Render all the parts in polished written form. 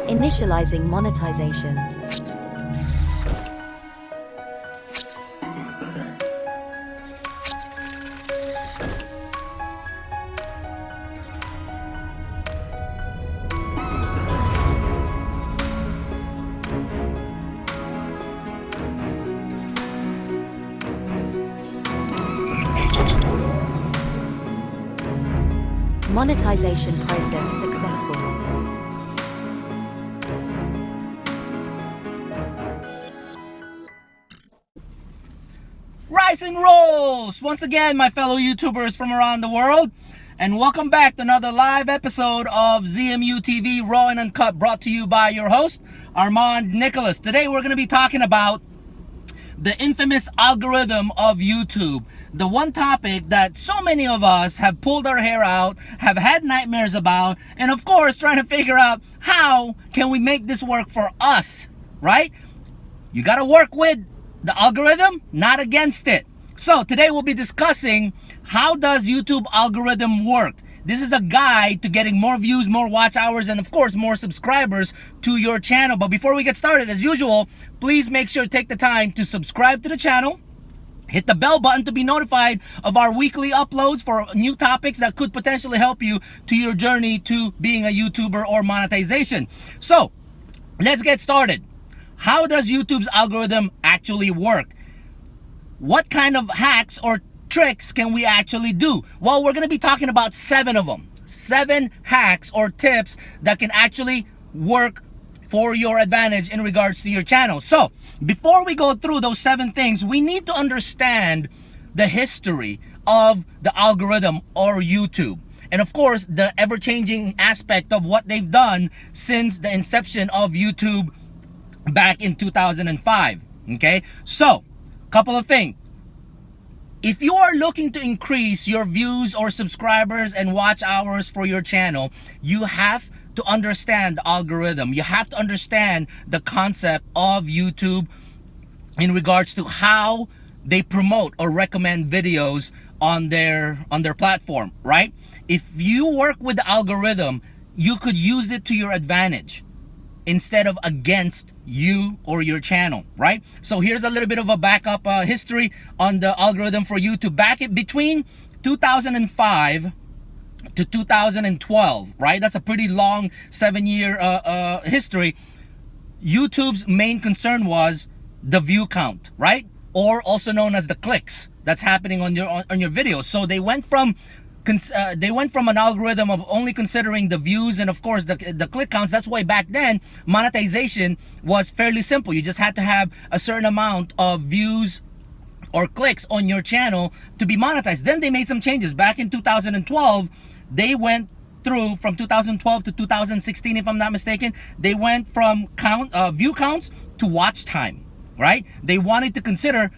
Initializing monetization. Monetization process successful. Rise and rolls! Once again, my fellow YouTubers from around the world, and welcome back to another live episode of ZMU TV Raw and Uncut, brought to you by your host, Armand Nicholas. Today we're going to be talking about the infamous algorithm of YouTube, the one topic that so many of us have pulled our hair out, have had nightmares about, and of course trying to figure out how can we make this work for us, right? You got to work with the algorithm, not against it. So today we'll be discussing how does YouTube algorithm work. This is a guide to getting more views, more watch hours, and of course more subscribers to your channel. But before we get started, as usual, please make sure to take the time to subscribe to the channel. Hit the bell button to be notified of our weekly uploads for new topics that could potentially help you to your journey to being a YouTuber or monetization. So let's get started. How does YouTube's algorithm actually work? What kind of hacks or tricks can we actually do? Well, we're going to be talking about 7 of them. 7 hacks or tips that can actually work for your advantage in regards to your channel. So before we go through those 7 things, we need to understand the history of the algorithm or YouTube. And of course, the ever-changing aspect of what they've done since the inception of YouTube back in 2005. Okay, so couple of things. If you are looking to increase your views or subscribers and watch hours for your channel, you have to understand the algorithm. You have to understand the concept of YouTube in regards to how they promote or recommend videos on their platform, right? If you work with the algorithm, you could use it to your advantage instead of against you or your channel, right? So here's a little bit of a backup history on the algorithm for YouTube. Back in between 2005 to 2012, right? That's a pretty long 7-year history. YouTube's main concern was the view count, right? Or also known as the clicks that's happening on your videos. So they went from an algorithm of only considering the views and of course the click counts. That's why back then monetization was fairly simple. You just had to have a certain amount of views or clicks on your channel to be monetized. Then they made some changes. Back in 2012, they went through from 2012 to 2016, if I'm not mistaken. They went from view counts to watch time, right? They wanted to consider,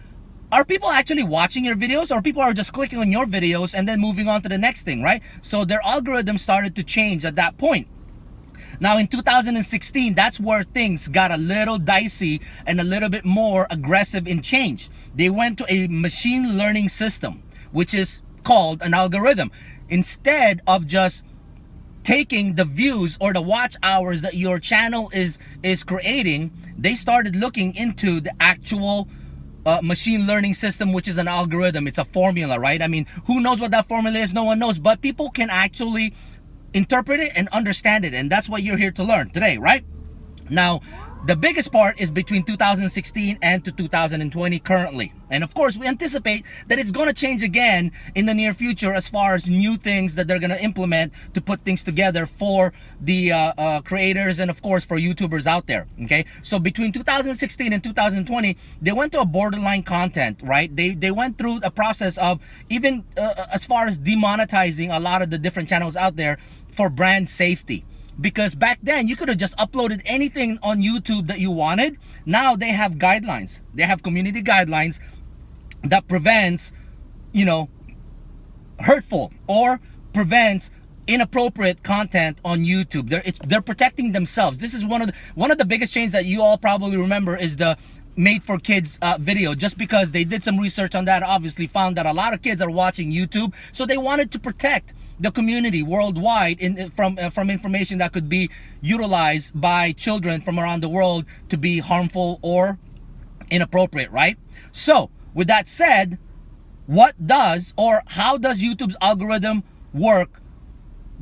are people actually watching your videos, or people are just clicking on your videos and then moving on to the next thing, right? So their algorithm started to change at that point. Now in 2016, that's where things got a little dicey and a little bit more aggressive in change. They went to a machine learning system, which is called an algorithm. Instead of just taking the views or the watch hours that your channel is creating, they started looking into the actual machine learning system, which is an algorithm. It's a formula, right? I mean, who knows what that formula is? No one knows, but people can actually interpret it and understand it, and that's what you're here to learn today, right? Now, the biggest part is between 2016 and to 2020 currently. And of course, we anticipate that it's going to change again in the near future as far as new things that they're going to implement to put things together for the creators and of course for YouTubers out there. Okay, so between 2016 and 2020, they went to a borderline content, right? They went through a process of even as far as demonetizing a lot of the different channels out there for brand safety. Because back then you could have just uploaded anything on YouTube that you wanted. Now they have guidelines. They have community guidelines that prevents, hurtful or prevents inappropriate content on YouTube. They're protecting themselves. This is one of the biggest changes that you all probably remember is the made for kids video, just because they did some research on that, obviously found that a lot of kids are watching YouTube, so they wanted to protect the community worldwide from information that could be utilized by children from around the world to be harmful or inappropriate, right? So with that said, how does YouTube's algorithm work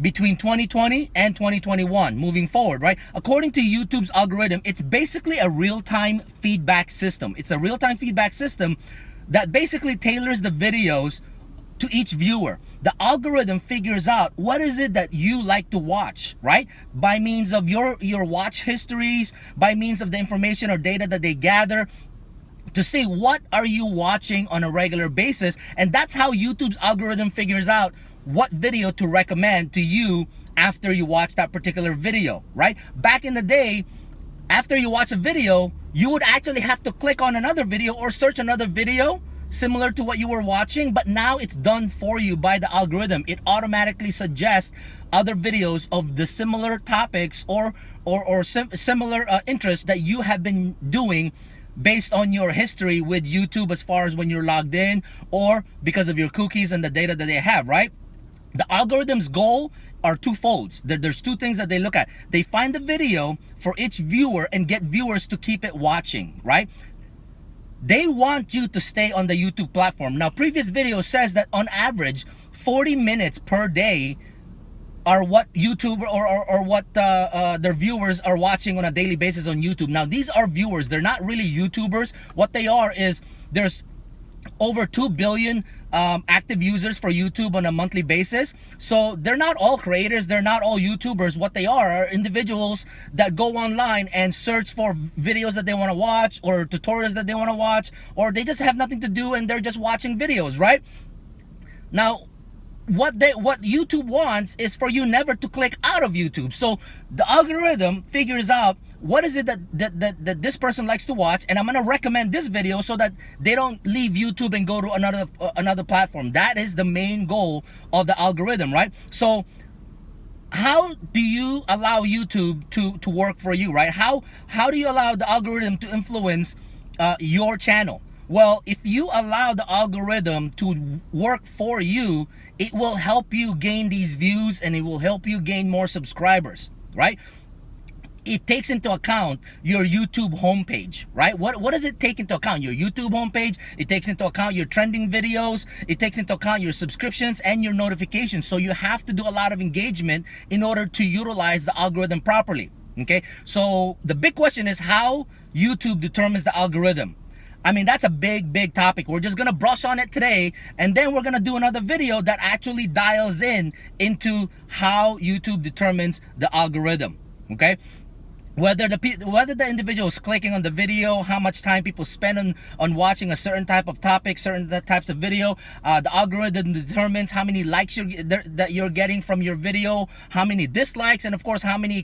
between 2020 and 2021 moving forward, right? According to YouTube's algorithm, it's basically a real-time feedback system. It's a real-time feedback system that basically tailors the videos to each viewer. The algorithm figures out what is it that you like to watch, right? By means of your watch histories, by means of the information or data that they gather, to see what are you watching on a regular basis. And that's how YouTube's algorithm figures out what video to recommend to you after you watch that particular video, right? Back in the day, after you watch a video, you would actually have to click on another video or search another video similar to what you were watching, but now it's done for you by the algorithm. It automatically suggests other videos of the similar topics or similar interests that you have been doing based on your history with YouTube, as far as when you're logged in or because of your cookies and the data that they have, right? The algorithm's goal are twofolds. There's two things that they look at. They find the video for each viewer and get viewers to keep it watching, right? They want you to stay on the YouTube platform. Now, previous video says that on average, 40 minutes per day are what YouTube or what their viewers are watching on a daily basis on YouTube. Now, these are viewers. They're not really YouTubers. What they are is there's over 2 billion active users for YouTube on a monthly basis. So they're not all creators. They're not all YouTubers. What they are individuals that go online and search for videos that they want to watch or tutorials that they want to watch, or they just have nothing to do and they're just watching videos, right? Now, what YouTube wants is for you never to click out of YouTube. So the algorithm figures out what is it that this person likes to watch, and I'm going to recommend this video so that they don't leave YouTube and go to another platform. That is the main goal of the algorithm, right? So how do you allow YouTube to work for you, right? How do you allow the algorithm to influence your channel? Well, if you allow the algorithm to work for you, it will help you gain these views and it will help you gain more subscribers, right? It takes into account your YouTube homepage, right? What does it take into account? Your YouTube homepage, it takes into account your trending videos, it takes into account your subscriptions and your notifications. So you have to do a lot of engagement in order to utilize the algorithm properly, okay? So the big question is how YouTube determines the algorithm. I mean, that's a big topic. We're just gonna brush on it today, and then we're gonna do another video that actually dials into how YouTube determines the algorithm, okay? Whether the individual is clicking on the video, how much time people spend on watching a certain type of topic, certain types of video. The algorithm determines how many likes that you're getting from your video, how many dislikes, and of course how many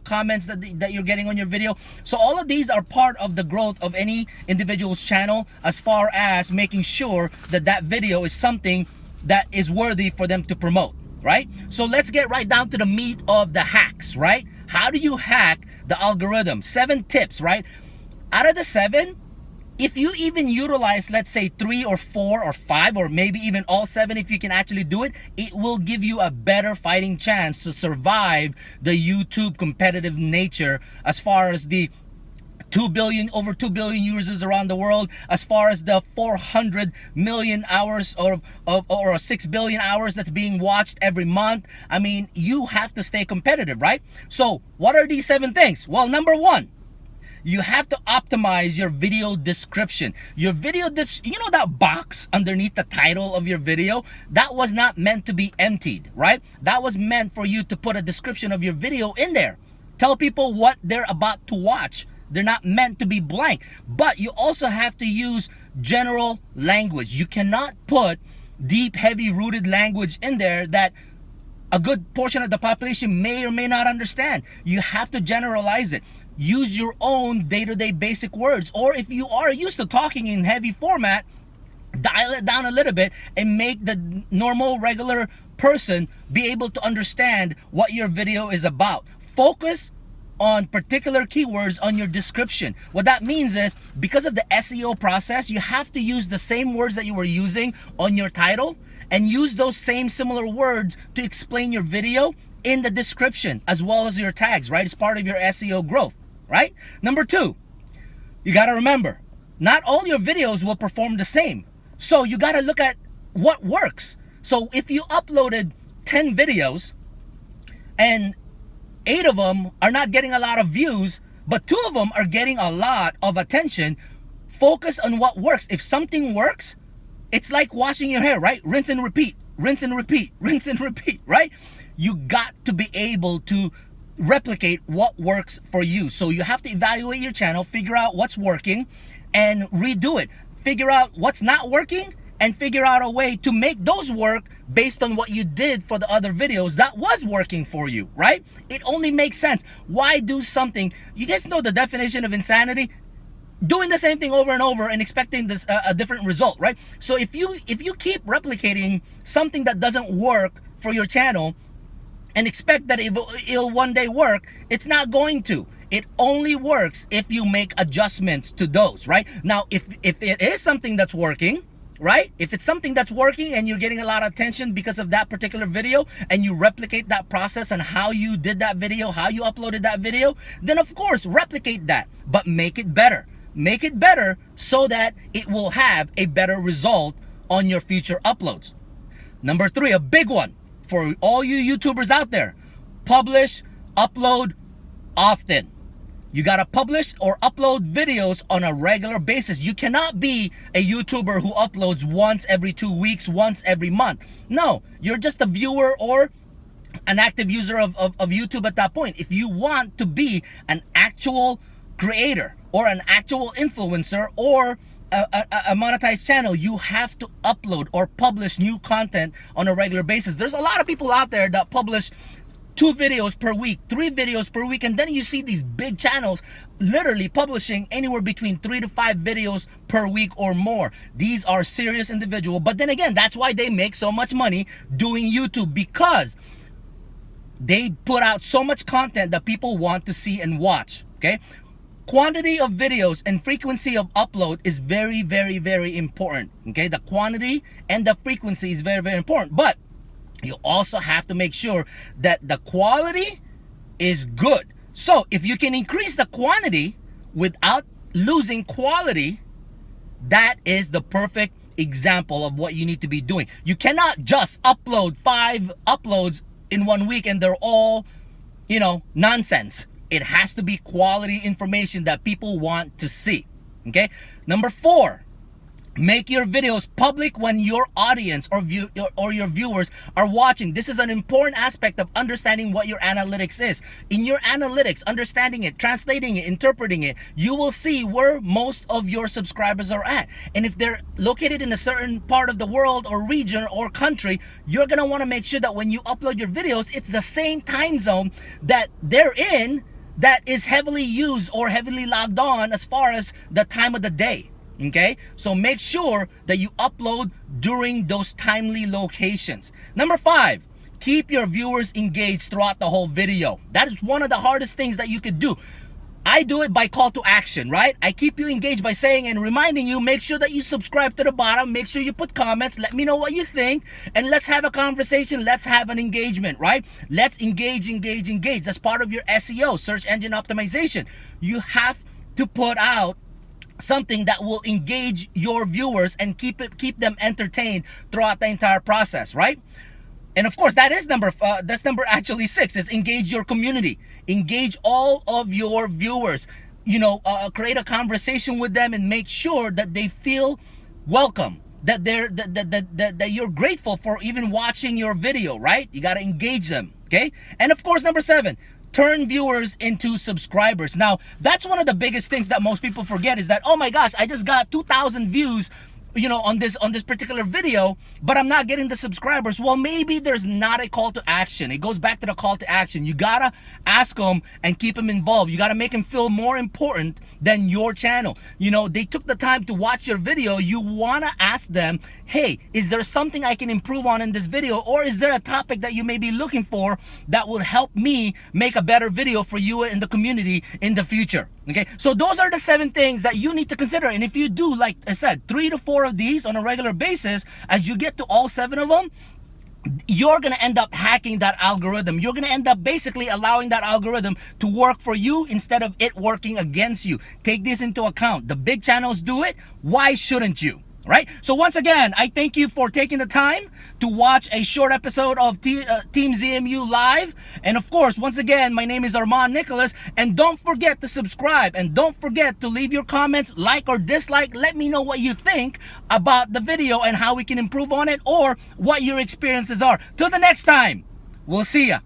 comments that you're getting on your video. So all of these are part of the growth of any individual's channel, as far as making sure that that video is something that is worthy for them to promote, right? So let's get right down to the meat of the hacks, right? How do you hack the algorithm? 7 tips, right? Out of the 7, if you even utilize, let's say 3 or 4 or 5, or maybe even all 7, if you can actually do it, it will give you a better fighting chance to survive the YouTube competitive nature, as far as the over 2 billion users around the world, as far as the 400 million hours or 6 billion hours that's being watched every month. I mean, you have to stay competitive, right? So what are these 7 things? Well, number 1, you have to optimize your video description. Your video, you know that box underneath the title of your video? That was not meant to be emptied, right? That was meant for you to put a description of your video in there. Tell people what they're about to watch. They're not meant to be blank. But you also have to use general language. You cannot put deep, heavy rooted language in there that a good portion of the population may or may not understand. You have to generalize it. Use your own day-to-day basic words. Or if you are used to talking in heavy format, dial it down a little bit and make the normal, regular person be able to understand what your video is about. Focus on particular keywords on your description. What that means is, because of the SEO process, you have to use the same words that you were using on your title and use those same similar words to explain your video in the description as well as your tags, right? It's part of your SEO growth, right? Number 2, you got to remember, not all your videos will perform the same. So you got to look at what works. So if you uploaded 10 videos and 8 of them are not getting a lot of views, but 2 of them are getting a lot of attention, focus on what works. If something works, it's like washing your hair, right? Rinse and repeat, rinse and repeat, rinse and repeat, right? You got to be able to replicate what works for you. So you have to evaluate your channel, figure out what's working, and redo it. Figure out what's not working, and figure out a way to make those work based on what you did for the other videos that was working for you, right? It only makes sense. Why do something? You guys know the definition of insanity? Doing the same thing over and over and expecting this a different result, right? So if you keep replicating something that doesn't work for your channel and expect that it'll one day work, it's not going to. It only works if you make adjustments to those, right? Now, if it is something that's working, right? If it's something that's working and you're getting a lot of attention because of that particular video, and you replicate that process and how you did that video, how you uploaded that video, then of course replicate that, but make it better. Make it better so that it will have a better result on your future uploads. Number 3, a big one for all you YouTubers out there: publish, upload often. You gotta publish or upload videos on a regular basis. You cannot be a YouTuber who uploads once every 2 weeks, once every month. No, you're just a viewer or an active user of YouTube at that point. If you want to be an actual creator or an actual influencer or a monetized channel, you have to upload or publish new content on a regular basis. There's a lot of people out there that publish 2 videos per week, 3 videos per week, and then you see these big channels literally publishing anywhere between 3 to 5 videos per week or more. These are serious individuals, but then again, that's why they make so much money doing YouTube, because they put out so much content that people want to see and watch, okay? Quantity of videos and frequency of upload is very, very, very important, okay? The quantity and the frequency is very, very important, but you also have to make sure that the quality is good. So if you can increase the quantity without losing quality, that is the perfect example of what you need to be doing. You cannot just upload 5 uploads in 1 week and they're all, nonsense. It has to be quality information that people want to see, okay? Number 4, make your videos public when your audience or your viewers are watching. This is an important aspect of understanding what your analytics is. In your analytics, understanding it, translating it, interpreting it, you will see where most of your subscribers are at. And if they're located in a certain part of the world or region or country, you're gonna wanna make sure that when you upload your videos, it's the same time zone that they're in that is heavily used or heavily logged on as far as the time of the day. Okay, so make sure that you upload during those timely locations. Number 5, keep your viewers engaged throughout the whole video. That is one of the hardest things that you could do. I do it by call to action, right? I keep you engaged by saying and reminding you, make sure that you subscribe to the bottom, make sure you put comments, let me know what you think, and let's have a conversation, let's have an engagement, right? Let's engage. That's part of your SEO, search engine optimization. You have to put out something that will engage your viewers and keep them entertained throughout the entire process, right? And of course, that's number actually 6, is engage your community. Engage all of your viewers. Create a conversation with them and make sure that they feel welcome, that that you're grateful for even watching your video, right? You got to engage them, okay? And of course, number 7, turn viewers into subscribers. Now, that's one of the biggest things that most people forget, is that, oh my gosh, I just got 2,000 views, on this particular video, but I'm not getting the subscribers. Well, maybe there's not a call to action. It goes back to the call to action. You gotta ask them and keep them involved. You gotta make them feel more important than your channel. They took the time to watch your video. You wanna ask them, hey, is there something I can improve on in this video? Or is there a topic that you may be looking for that will help me make a better video for you in the community in the future? Okay, so those are the 7 things that you need to consider. And if you do, like I said, 3 to 4 of these on a regular basis, as you get to all 7 of them, you're going to end up hacking that algorithm. You're going to end up basically allowing that algorithm to work for you instead of it working against you. Take this into account. The big channels do it. Why shouldn't you? Right? So once again, I thank you for taking the time to watch a short episode of Team ZMU Live. And of course, once again, my name is Armand Nicholas. And don't forget to subscribe. And don't forget to leave your comments, like or dislike. Let me know what you think about the video and how we can improve on it or what your experiences are. Till the next time, we'll see ya.